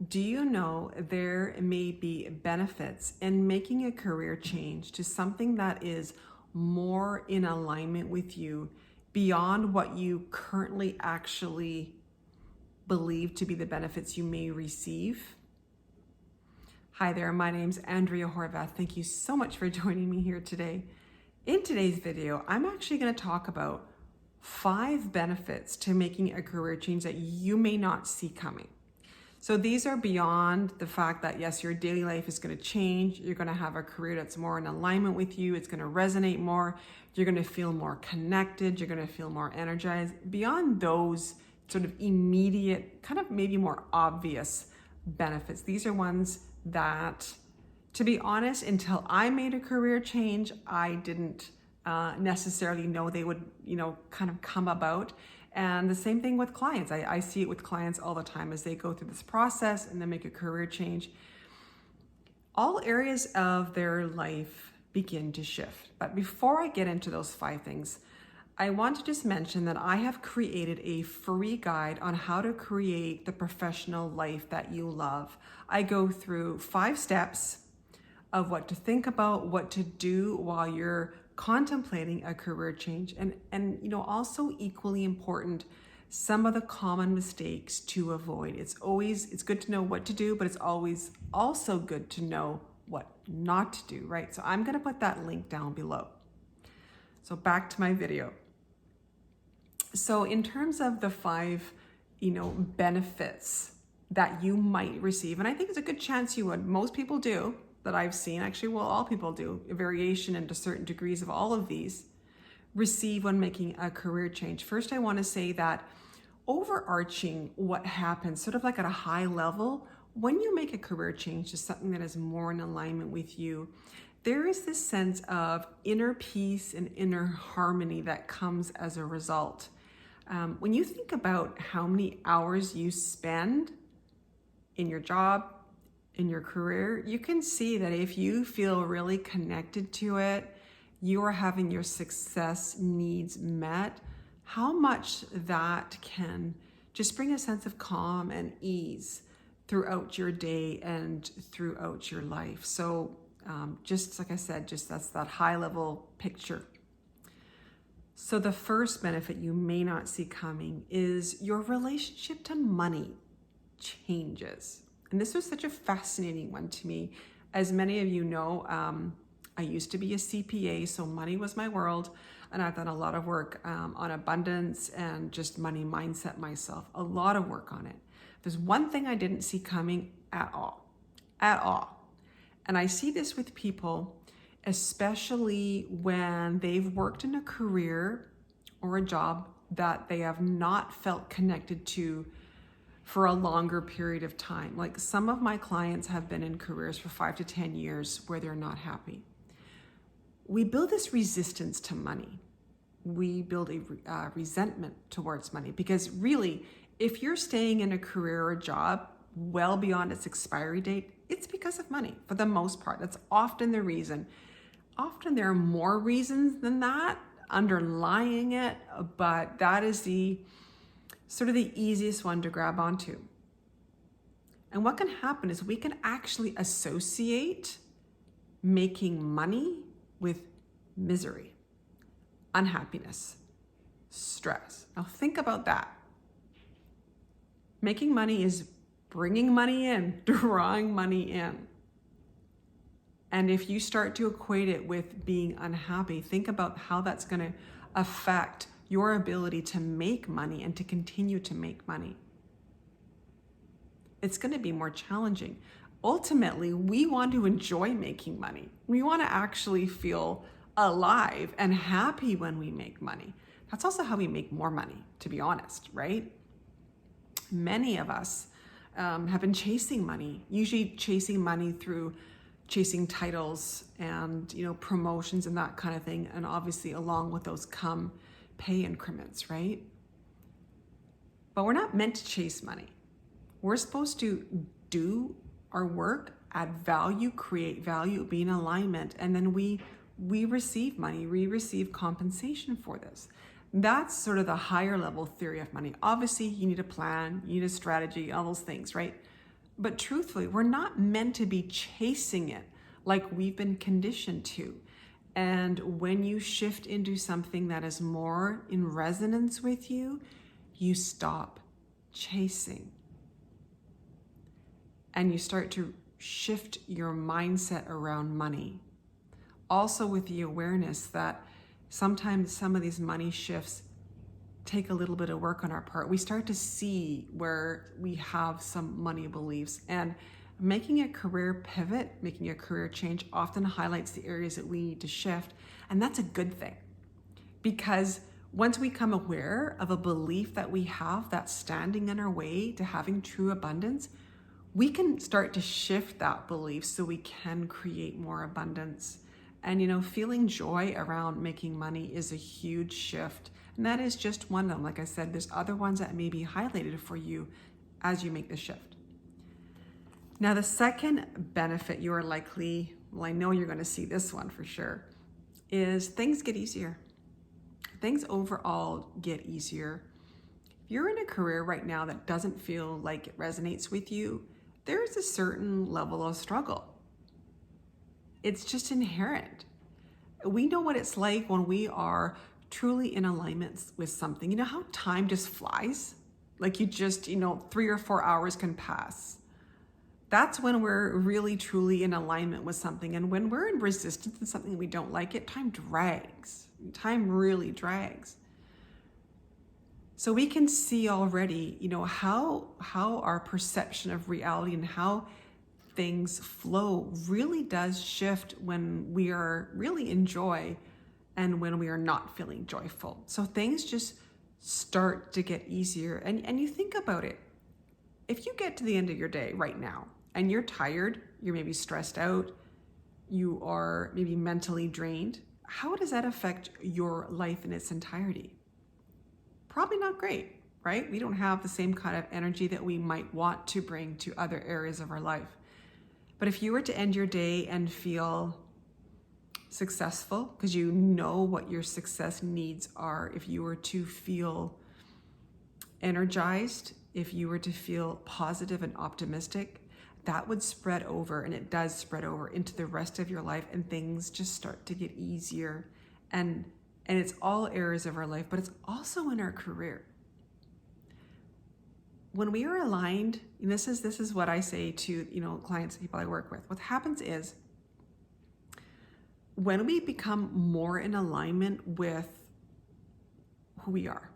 Do you know there may be benefits in making a career change to something that is more in alignment with you beyond what you currently actually believe to be the benefits you may receive? Hi there, my name's Andrea Horvath. Thank you so much for joining me here today. In today's video, I'm actually going to talk about 5 benefits to making a career change that you may not see coming. So these are beyond the fact that yes, your daily life is going to change. You're going to have a career that's more in alignment with you. It's going to resonate more. You're going to feel more connected. You're going to feel more energized. Beyond those sort of immediate, kind of maybe more obvious benefits, these are ones that, to be honest, until I made a career change, I didn't necessarily know they would, kind of come about. And the same thing with clients. I see it with clients all the time as they go through this process and then make a career change. All areas of their life begin to shift. But before I get into those 5 things, I want to just mention that I have created a free guide on how to create the professional life that you love. I go through 5 steps of what to think about, what to do while you're contemplating a career change, and also equally important, some of the common mistakes to avoid. It's good to know what to do, but it's always also good to know what not to do, right? So I'm going to put that link down below. So back to my video. So in terms of the 5 benefits that you might receive, and I think it's a good chance you would, most people do, that I've seen, actually, well, all people do, a variation into certain degrees of all of these, receive when making a career change. First, I want to say that overarching what happens, sort of like at a high level, when you make a career change to something that is more in alignment with you, there is this sense of inner peace and inner harmony that comes as a result. When you think about how many hours you spend in your job, in your career, you can see that if you feel really connected to it, you are having your success needs met, how much that can just bring a sense of calm and ease throughout your day and throughout your life. So just like I said, just that's that high level picture. So the first benefit you may not see coming is your relationship to money changes. And this was such a fascinating one to me. As many of you know, I used to be a CPA, so money was my world. And I've done a lot of work on abundance and just money mindset myself, a lot of work on it. There's one thing I didn't see coming at all. And I see this with people, especially when they've worked in a career or a job that they have not felt connected to for a longer period of time. Like some of my clients have been in careers for 5 to 10 years where they're not happy. We build this resistance to money. We build a resentment towards money because really, if you're staying in a career or a job well beyond its expiry date, it's because of money for the most part. That's often the reason. Often there are more reasons than that underlying it, but that is the easiest one to grab onto. And what can happen is we can actually associate making money with misery, unhappiness, stress. Now think about that. Making money is bringing money in, drawing money in. And if you start to equate it with being unhappy, think about how that's going to affect your ability to make money and to continue to make money. It's going to be more challenging. Ultimately, we want to enjoy making money. We want to actually feel alive and happy when we make money. That's also how we make more money, to be honest, right? Many of us have been chasing money, usually chasing money through chasing titles and promotions and that kind of thing. And obviously along with those come pay increments, right? But we're not meant to chase money. We're supposed to do our work, add value, create value, be in alignment, and then we receive money, we receive compensation for this. That's sort of the higher level theory of money. Obviously, you need a plan, you need a strategy, all those things, right? But truthfully, we're not meant to be chasing it like we've been conditioned to. And when you shift into something that is more in resonance with you, you stop chasing. And you start to shift your mindset around money. Also with the awareness that sometimes some of these money shifts take a little bit of work on our part. We start to see where we have some money beliefs, and making a career pivot, making a career change often highlights the areas that we need to shift. And that's a good thing, because once we become aware of a belief that we have that's standing in our way to having true abundance, we can start to shift that belief so we can create more abundance. And feeling joy around making money is a huge shift. And that is just one of them. Like I said, there's other ones that may be highlighted for you as you make the shift. Now, the second benefit you are likely, well, I know you're going to see this one for sure, is things get easier. Things overall get easier. If you're in a career right now that doesn't feel like it resonates with you, there's a certain level of struggle. It's just inherent. We know what it's like when we are truly in alignment with something. You know how time just flies? Like you just, 3 or 4 hours can pass. That's when we're really truly in alignment with something. And when we're in resistance to something we don't like it, time drags. Time really drags. So we can see already, how our perception of reality and how things flow really does shift when we are really in joy and when we are not feeling joyful. So things just start to get easier. And you think about it. If you get to the end of your day right now and you're tired, you're maybe stressed out, you are maybe mentally drained, how does that affect your life in its entirety? Probably not great, right? We don't have the same kind of energy that we might want to bring to other areas of our life. But if you were to end your day and feel successful, because you know what your success needs are, if you were to feel energized, if you were to feel positive and optimistic, that would spread over, and it does spread over into the rest of your life, and things just start to get easier. And it's all areas of our life, but it's also in our career. When we are aligned, and this is what I say to clients, people I work with. What happens is when we become more in alignment with who we are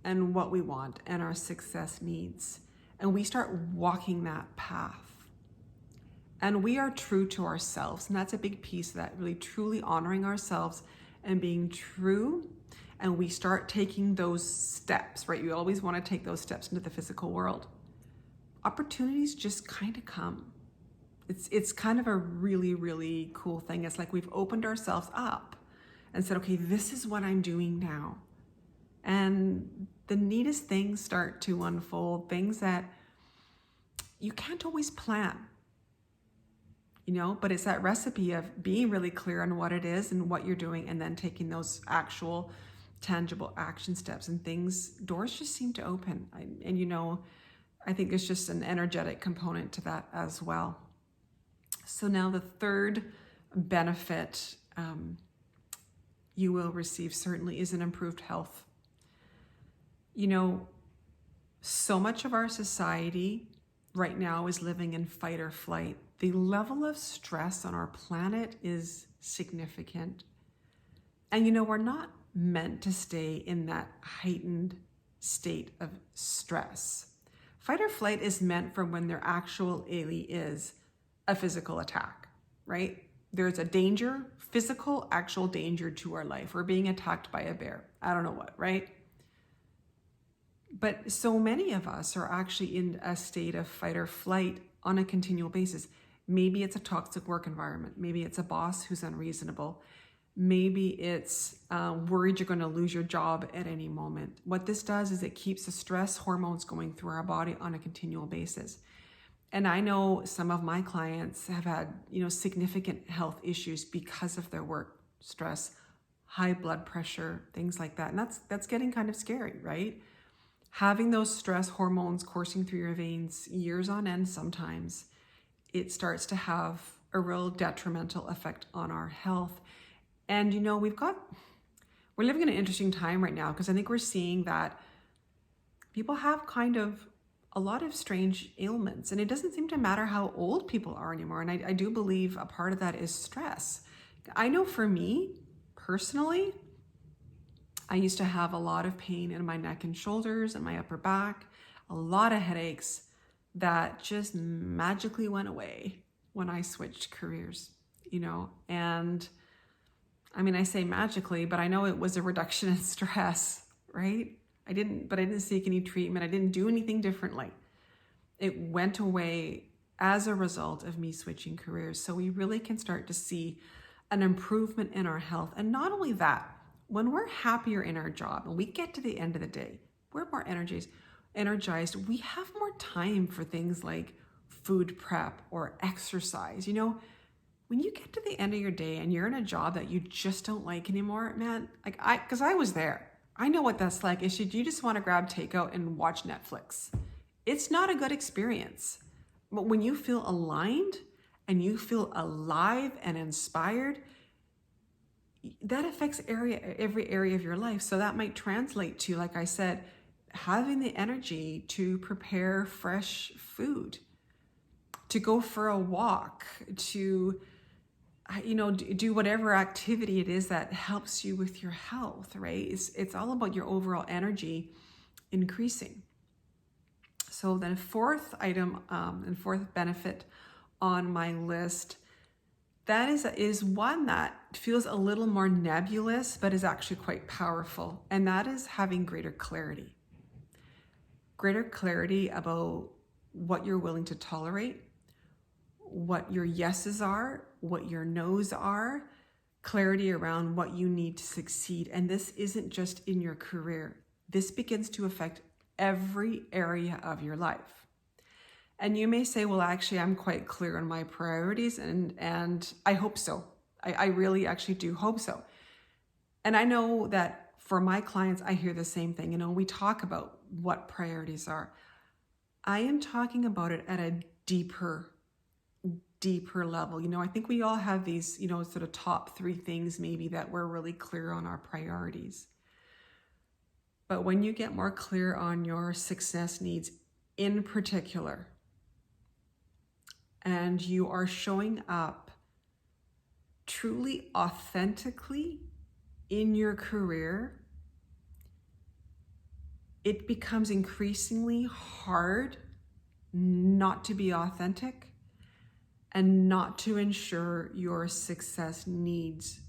and what we want and our success needs, and we start walking that path, and we are true to ourselves, and that's a big piece of that, really truly honoring ourselves and being true, and we start taking those steps, right? You always want to take those steps into the physical world. Opportunities just kind of come. It's kind of a really, really cool thing. It's like we've opened ourselves up and said, okay, this is what I'm doing now. And the neatest things start to unfold, things that you can't always plan, but it's that recipe of being really clear on what it is and what you're doing, and then taking those actual tangible action steps, and doors just seem to open. I think there's just an energetic component to that as well. So now the third benefit you will receive certainly is an improved health. So much of our society right now is living in fight or flight. The level of stress on our planet is significant. And we're not meant to stay in that heightened state of stress. Fight or flight is meant for when there actually is a physical attack, right? There's a danger, physical, actual danger to our life. We're being attacked by a bear. I don't know what, right? But so many of us are actually in a state of fight or flight on a continual basis. Maybe it's a toxic work environment. Maybe it's a boss who's unreasonable. Maybe it's worried you're going to lose your job at any moment. What this does is it keeps the stress hormones going through our body on a continual basis. And I know some of my clients have had, significant health issues because of their work stress, high blood pressure, things like that. And that's getting kind of scary, right? having those stress hormones coursing through your veins years on end, sometimes it starts to have a real detrimental effect on our health. And we're living in an interesting time right now, because I think we're seeing that people have kind of a lot of strange ailments, and it doesn't seem to matter how old people are anymore. And I do believe a part of that is stress. I know for me personally, I used to have a lot of pain in my neck and shoulders and my upper back, a lot of headaches that just magically went away when I switched careers, and I mean, I say magically, but I know it was a reduction in stress, right? I didn't seek any treatment. I didn't do anything differently. It went away as a result of me switching careers. So we really can start to see an improvement in our health. And not only that, when we're happier in our job and we get to the end of the day, we're more energized, we have more time for things like food prep or exercise. When you get to the end of your day and you're in a job that you just don't like anymore, man, because I was there. I know what that's like. You just want to grab takeout and watch Netflix. It's not a good experience. But when you feel aligned and you feel alive and inspired, that affects every area of your life. So that might translate to, like I said, having the energy to prepare fresh food, to go for a walk, to do whatever activity it is that helps you with your health, right? It's all about your overall energy increasing. So then fourth item and fourth benefit on my list, that is one that feels a little more nebulous, but is actually quite powerful. And that is having greater clarity. Greater clarity about what you're willing to tolerate, what your yeses are, what your nos are, clarity around what you need to succeed. And this isn't just in your career. This begins to affect every area of your life. And you may say, well, actually, I'm quite clear on my priorities, and I hope so. I really actually do hope so. And I know that for my clients, I hear the same thing. We talk about what priorities are. I am talking about it at a deeper level. I think we all have these, sort of top three things maybe that we're really clear on our priorities. But when you get more clear on your success needs in particular, and you are showing up truly authentically in your career, it becomes increasingly hard not to be authentic and not to ensure your success needs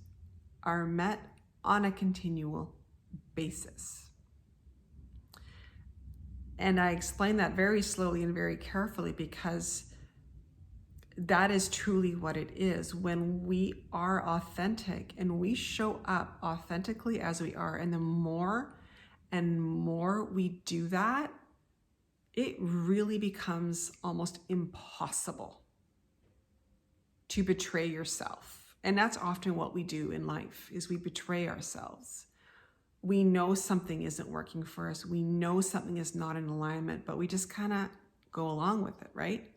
are met on a continual basis. And I explain that very slowly and very carefully, because that is truly what it is. When we are authentic and we show up authentically as we are, and the more and more we do that, it really becomes almost impossible to betray yourself. And that's often what we do in life, is we betray ourselves. We know something isn't working for us. We know something is not in alignment, but we just kind of go along with it, right?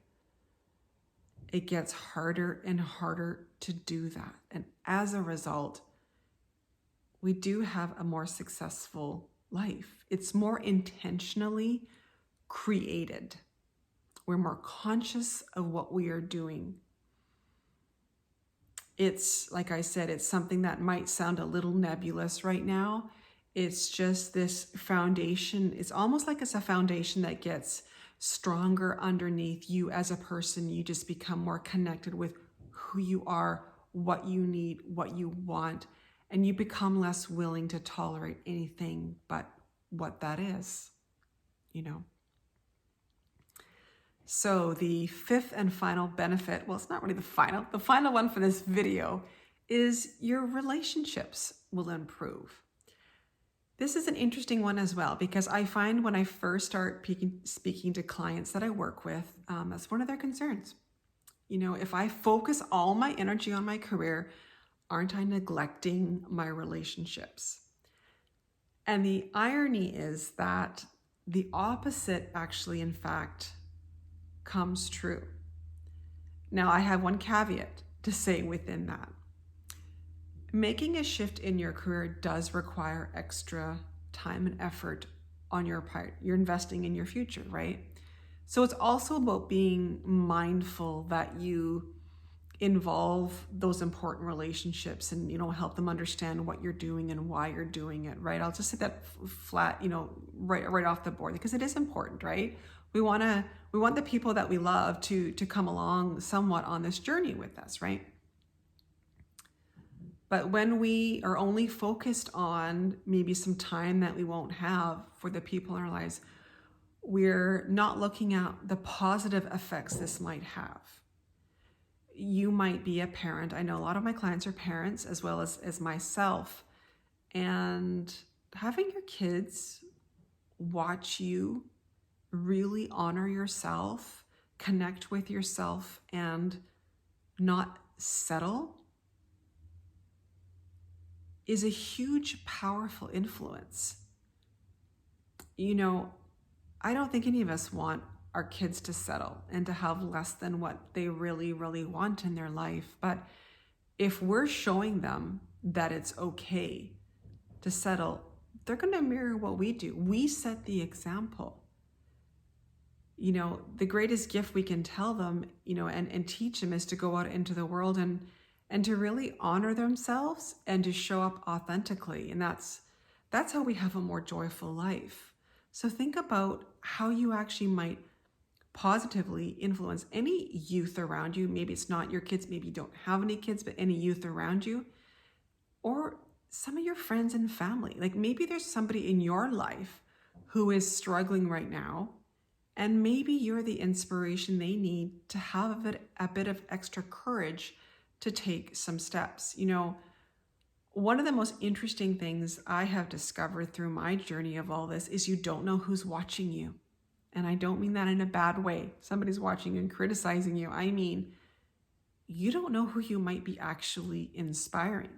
It gets harder and harder to do that. And as a result, we do have a more successful life. It's more intentionally created. We're more conscious of what we are doing. It's, like I said, it's something that might sound a little nebulous right now. It's just this foundation. It's almost like it's a foundation that gets stronger underneath you as a person. You just become more connected with who you are, what you need, what you want, and you become less willing to tolerate anything but what that is, So the fifth and final benefit, well, it's not really the final one for this video, is your relationships will improve. This is an interesting one as well, because I find when I first start speaking to clients that I work with, that's one of their concerns. If I focus all my energy on my career, aren't I neglecting my relationships? And the irony is that the opposite actually, in fact, comes true. Now, I have one caveat to say within that. Making a shift in your career does require extra time and effort on your part. You're investing in your future, right? So it's also about being mindful that you involve those important relationships and, help them understand what you're doing and why you're doing it, right? I'll just say that flat, right off the board, because it is important, right? We want the people that we love to come along somewhat on this journey with us, right? But when we are only focused on maybe some time that we won't have for the people in our lives, we're not looking at the positive effects this might have. You might be a parent. I know a lot of my clients are parents as well as myself. And having your kids watch you really honor yourself, connect with yourself, and not settle is a huge, powerful influence. I don't think any of us want our kids to settle and to have less than what they really, really want in their life. But if we're showing them that it's okay to settle, they're going to mirror what we do. We set the example. The greatest gift we can tell them, and teach them is to go out into the world and to really honor themselves and to show up authentically. And that's how we have a more joyful life. So think about how you actually might positively influence any youth around you. Maybe it's not your kids, maybe you don't have any kids, but any youth around you, or some of your friends and family. Like maybe there's somebody in your life who is struggling right now, and maybe you're the inspiration they need to have a bit of extra courage to take some steps. One of the most interesting things I have discovered through my journey of all this is you don't know who's watching you. And I don't mean that in a bad way. Somebody's watching you and criticizing you. I mean, you don't know who you might be actually inspiring.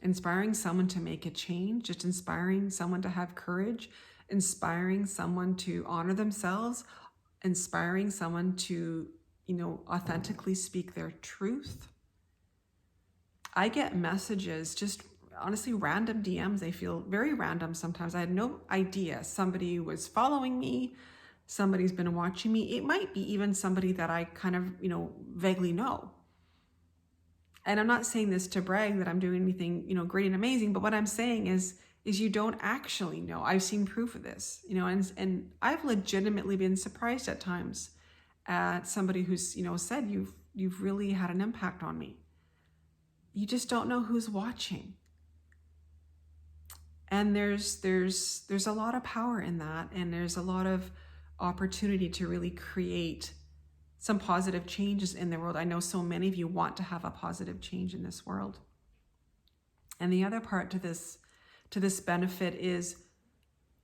Inspiring someone to make a change, just inspiring someone to have courage, inspiring someone to honor themselves, inspiring someone to, authentically speak their truth. I get messages, just honestly random DMs. They feel very random sometimes. I had no idea somebody was following me, somebody's been watching me. It might be even somebody that I kind of, vaguely know. And I'm not saying this to brag that I'm doing anything, great and amazing, but what I'm saying is you don't actually know. I've seen proof of this, and I've legitimately been surprised at times at somebody who's, said you've really had an impact on me. You just don't know who's watching. And there's a lot of power in that, and there's a lot of opportunity to really create some positive changes in the world. I know so many of you want to have a positive change in this world. And the other part to this benefit is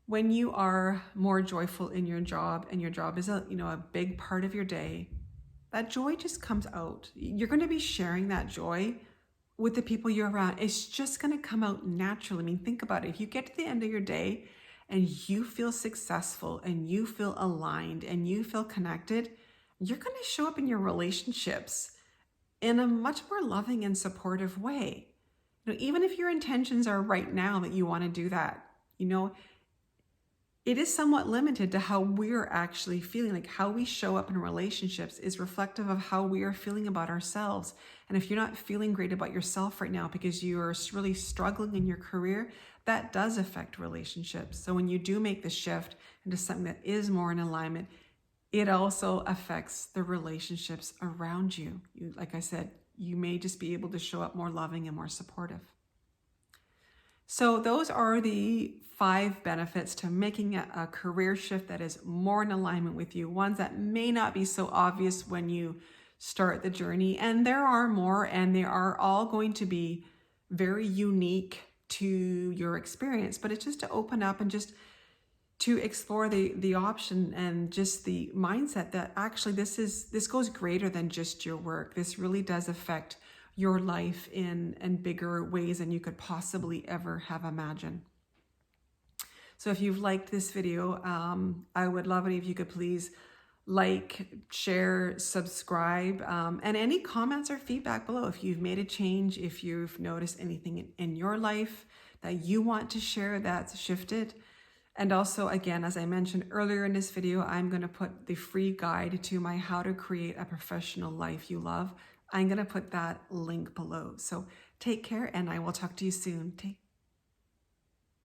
when you are more joyful in your job, and your job is a big part of your day, that joy just comes out. You're going to be sharing that joy with the people you're around. It's just going to come out naturally. I mean, think about it. If you get to the end of your day and you feel successful and you feel aligned and you feel connected, you're going to show up in your relationships in a much more loving and supportive way. Even if your intentions are right now that you want to do that, it is somewhat limited to how we're actually feeling. Like how we show up in relationships is reflective of how we are feeling about ourselves. And if you're not feeling great about yourself right now because you are really struggling in your career, that does affect relationships. So when you do make the shift into something that is more in alignment, it also affects the relationships around you. Like I said, you may just be able to show up more loving and more supportive. So those are the 5 benefits to making a career shift that is more in alignment with you, ones that may not be so obvious when you start the journey. And there are more, and they are all going to be very unique to your experience. But it's just to open up and just to explore the option and just the mindset that actually this goes greater than just your work. This really does affect your life in bigger ways than you could possibly ever have imagined. So if you've liked this video, I would love it if you could please like, share, subscribe, and any comments or feedback below. If you've made a change, if you've noticed anything in your life that you want to share that's shifted. And also, again, as I mentioned earlier in this video, I'm going to put the free guide to my How to Create a Professional Life You Love. I'm going to put that link below. So take care, and I will talk to you soon.